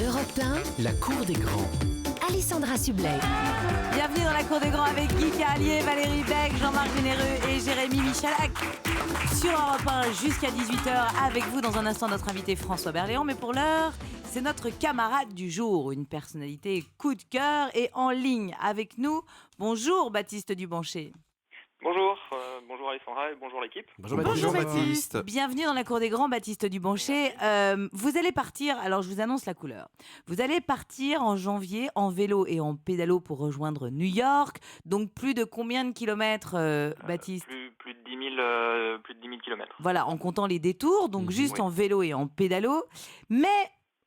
Europe 1, La cour des grands. Alessandra Sublet. Bienvenue dans la cour des grands avec Guy Carlier, Valérie Beck, Jean-Marc Généreux et Jérémy Michalak. Sur Europe 1 jusqu'à 18h avec vous dans un instant notre invité François Berléand. Mais pour l'heure, c'est notre camarade du jour, une personnalité coup de cœur et en ligne avec nous. Bonjour Baptiste Dubanché. Bonjour, bonjour Alessandra et bonjour l'équipe. Bonjour Baptiste. Bienvenue dans la cour des grands, Baptiste Dubanché. Vous allez partir, alors je vous annonce la couleur. Vous allez partir en janvier en vélo et en pédalo pour rejoindre New York. Donc plus de combien de kilomètres, Baptiste? Plus de 10 000 kilomètres. Voilà, en comptant les détours, donc juste oui. en vélo et en pédalo. Mais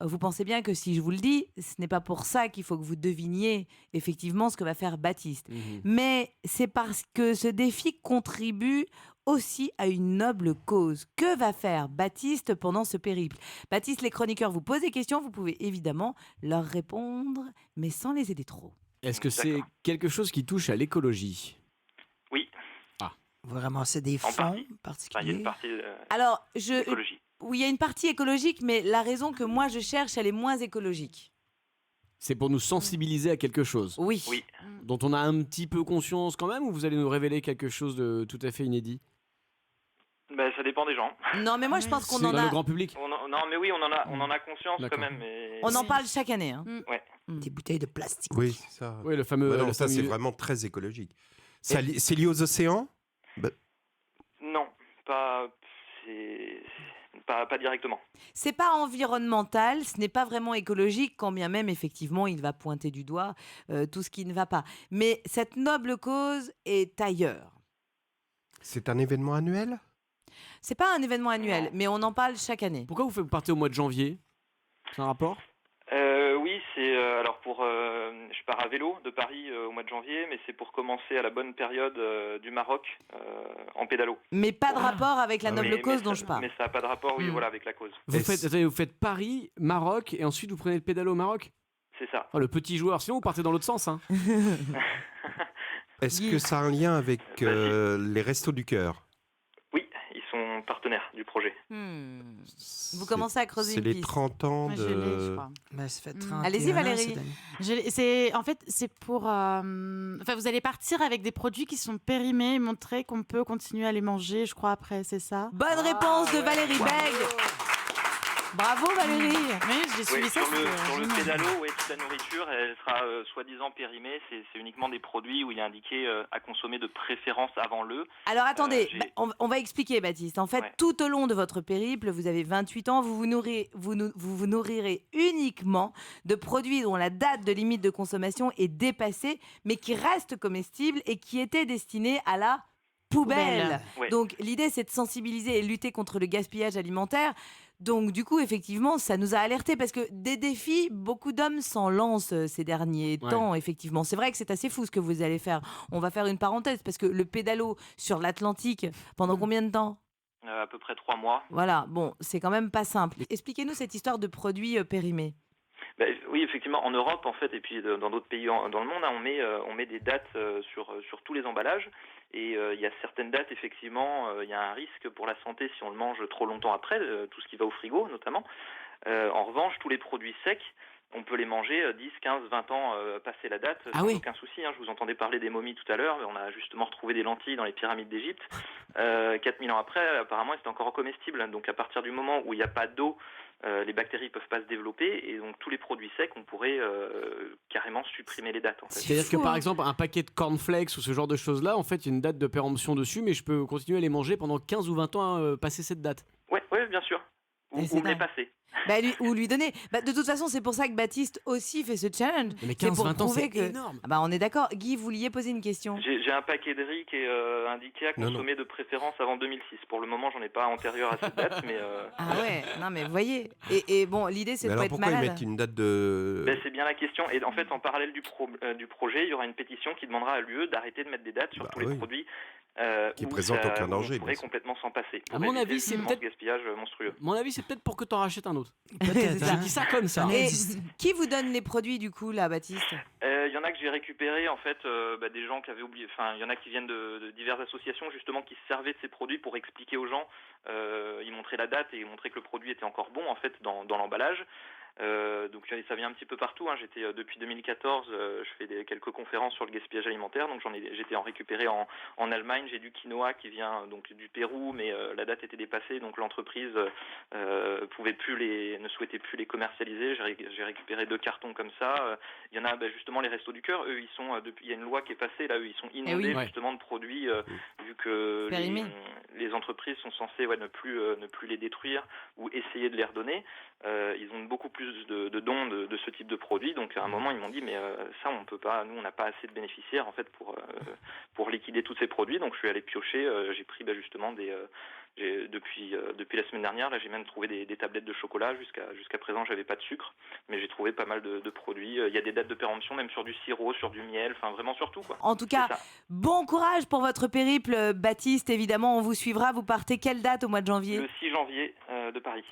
vous pensez bien que si je vous le dis, ce n'est pas pour ça qu'il faut que vous deviniez effectivement ce que va faire Baptiste. Mais c'est parce que ce défi contribue aussi à une noble cause. Que va faire Baptiste pendant ce périple? Baptiste, les chroniqueurs vous posent des questions, vous pouvez évidemment leur répondre, mais sans les aider trop. Est-ce que c'est D'accord. quelque chose qui touche à l'écologie? Oui, Vous ramassez des En fonds partie. Enfin, il y a une particuliers? partie Alors, écologie. oui, il y a une partie écologique, mais la raison que moi je cherche, elle est moins écologique. C'est pour nous sensibiliser à quelque chose Oui. Oui. dont on a un petit peu conscience quand même, ou vous allez nous révéler quelque chose de tout à fait inédit? Ça dépend des gens. Non, mais moi je pense qu'on C'est en dans le a. grand public. Non, mais oui, on en a conscience D'accord. quand même. Mais... On en parle chaque année. Hein. Des bouteilles de plastique. Oui, c'est ça. Oui, le fameux. Bah non, le ça, c'est fameux- vraiment très écologique. C'est lié aux océans? Non, pas directement. C'est pas environnemental, ce n'est pas vraiment écologique, quand bien même effectivement il va pointer du doigt tout ce qui ne va pas. Mais cette noble cause est ailleurs. C'est un événement annuel? C'est pas un événement annuel, Non. mais on en parle chaque année. Pourquoi vous partez au mois de janvier? C'est un rapport? Oui, c'est alors je pars à vélo de Paris au mois de janvier, mais c'est pour commencer à la bonne période du Maroc en pédalo. Mais pas de rapport avec la noble Mais cause ça- dont je parle. Mais ça n'a pas de rapport, oui, Mm. voilà, avec la cause. Vous faites Paris, Maroc, et ensuite vous prenez le pédalo au Maroc? C'est ça. Oh, le petit joueur. Sinon, vous partez dans l'autre sens. Hein. Est-ce Guy. que ça a un lien avec les Restos du Cœur? Oui, ils sont partenaires du projet. Vous commencez à creuser C'est une les piste. 30 ans Moi, je l'ai, je de... crois. Ben, ça fait 31 Allez-y, ans, Valérie. cette année. C'est pour. Enfin, vous allez partir avec des produits qui sont périmés et montrer qu'on peut continuer à les manger, je crois, après, c'est ça? Bonne réponse de Valérie Beg. Bravo Valérie. Oui, j'ai suivi Oui, ça. sur le génial. pédalo, toute la nourriture, elle sera soi-disant périmée. C'est uniquement des produits où il est indiqué à consommer de préférence avant le. Alors attendez, j'ai- on va expliquer Baptiste. En fait, Ouais. tout au long de votre périple, vous avez 28 ans, vous vous nourrirez uniquement de produits dont la date de limite de consommation est dépassée, mais qui restent comestibles et qui étaient destinés à la poubelle. Ouais. Donc l'idée, c'est de sensibiliser et lutter contre le gaspillage alimentaire. Donc du coup, effectivement, ça nous a alertés parce que des défis, beaucoup d'hommes s'en lancent ces derniers Ouais. temps, effectivement. C'est vrai que c'est assez fou ce que vous allez faire. On va faire une parenthèse parce que le pédalo sur l'Atlantique, pendant combien de temps? À peu près 3 mois. Voilà, bon, c'est quand même pas simple. Expliquez-nous cette histoire de produits périmés. Oui, effectivement, en Europe, en fait, et puis dans d'autres pays dans le monde, hein, on met des dates sur tous les emballages. Et il y a certaines dates, effectivement, il y a un risque pour la santé si on le mange trop longtemps après, tout ce qui va au frigo notamment. En revanche, tous les produits secs, on peut les manger 10, 15, 20 ans passé la date, Ah sans oui. aucun souci. Hein. Je vous entendais parler des momies tout à l'heure, mais on a justement retrouvé des lentilles dans les pyramides d'Égypte. 4000 ans après, apparemment, c'est encore comestible. Donc à partir du moment où il n'y a pas d'eau, les bactéries ne peuvent pas se développer, et donc tous les produits secs, on pourrait carrément supprimer les dates. En fait. C'est-à-dire que fou, par hein. exemple, un paquet de cornflakes ou ce genre de choses-là, en fait, il y a une date de péremption dessus, mais je peux continuer à les manger pendant 15 ou 20 ans passer cette date. Ouais, bien sûr. Et Ou c'est me les dingue. passer. Ou lui donner. De toute façon, c'est pour ça que Baptiste aussi fait ce challenge. Mais C'est pour 15-20 ans, prouver c'est que... énorme. On est d'accord. Guy, vous vouliez poser une question? J'ai un paquet de riz qui est indiqué à Non, consommer de préférence avant 2006. Pour le moment, j'en ai pas antérieur à cette date, mais Ah ouais, non mais vous voyez. Et bon, l'idée c'est Mais de pas alors être pourquoi ils malade. mettent une date de... c'est bien la question. Et en fait, en parallèle du projet, il y aura une pétition qui demandera à l'UE d'arrêter de mettre des dates sur Bah tous les oui. produits Qui où présentent ça- aucun où danger, On pourrait bien sûr. complètement s'en passer. À mon avis, c'est peut-être- gaspillage monstrueux. Mon avis, c'est peut-être pour que t'en rachètes un autre. C'est ça. J'ai dit ça comme ça. Et qui vous donne les produits du coup là, Baptiste? Il y en a que j'ai récupéré en fait des gens qui avaient oublié. Enfin, il y en a qui viennent de diverses associations justement qui se servaient de ces produits pour expliquer aux gens. Ils montraient la date et ils montraient que le produit était encore bon en fait dans l'emballage. Donc ça vient un petit peu partout. Hein. J'étais depuis 2014, je fais quelques conférences sur le gaspillage alimentaire. Donc j'étais en récupéré en Allemagne. J'ai du quinoa qui vient donc du Pérou, mais la date était dépassée, donc l'entreprise ne souhaitait plus les commercialiser. J'ai récupéré 2 cartons comme ça. Il y en a justement les Restos du Cœur. Eux, il y a une loi qui est passée là. Eux, ils sont inondés justement de produits vu que les entreprises sont censées ne plus les détruire ou essayer de les redonner. Ils ont beaucoup plus de dons de ce type de produits. Donc à un moment, ils m'ont dit mais ça on peut pas. Nous, on n'a pas assez de bénéficiaires en fait pour liquider tous ces produits. Donc je suis allé piocher. J'ai pris justement depuis la semaine dernière, là, j'ai même trouvé des tablettes de chocolat. Jusqu'à présent, j'avais pas de sucre, mais j'ai trouvé pas mal de produits. Il y a des dates de péremption, même sur du sirop, sur du miel, enfin vraiment sur tout, quoi. En tout cas, bon courage pour votre périple, Baptiste. Évidemment, on vous suivra. Vous partez quelle date au mois de janvier ? Le 6 janvier de Paris.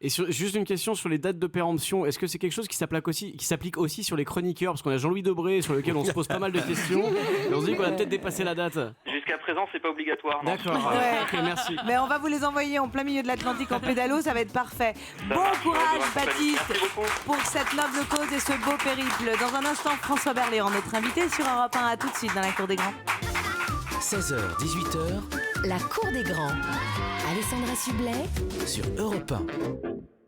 Et juste une question sur les dates de péremption. Est-ce que c'est quelque chose qui s'applique aussi sur les chroniqueurs ? Parce qu'on a Jean-Louis Debré sur lequel on se pose pas mal de questions. Et on se dit qu'on a peut-être dépassé la date. Jusqu'à présent, c'est pas obligatoire. Non. D'accord. Ok, merci. Mais on va vous les envoyer en plein milieu de l'Atlantique en pédalo, ça va être parfait. Bon courage, Baptiste, pour cette noble cause et ce beau périple. Dans un instant, François Berléand, notre invité sur Europe 1. À tout de suite dans la Cour des Grands. 16h, 18h, la Cour des Grands. Alessandra Sublet sur Europe 1.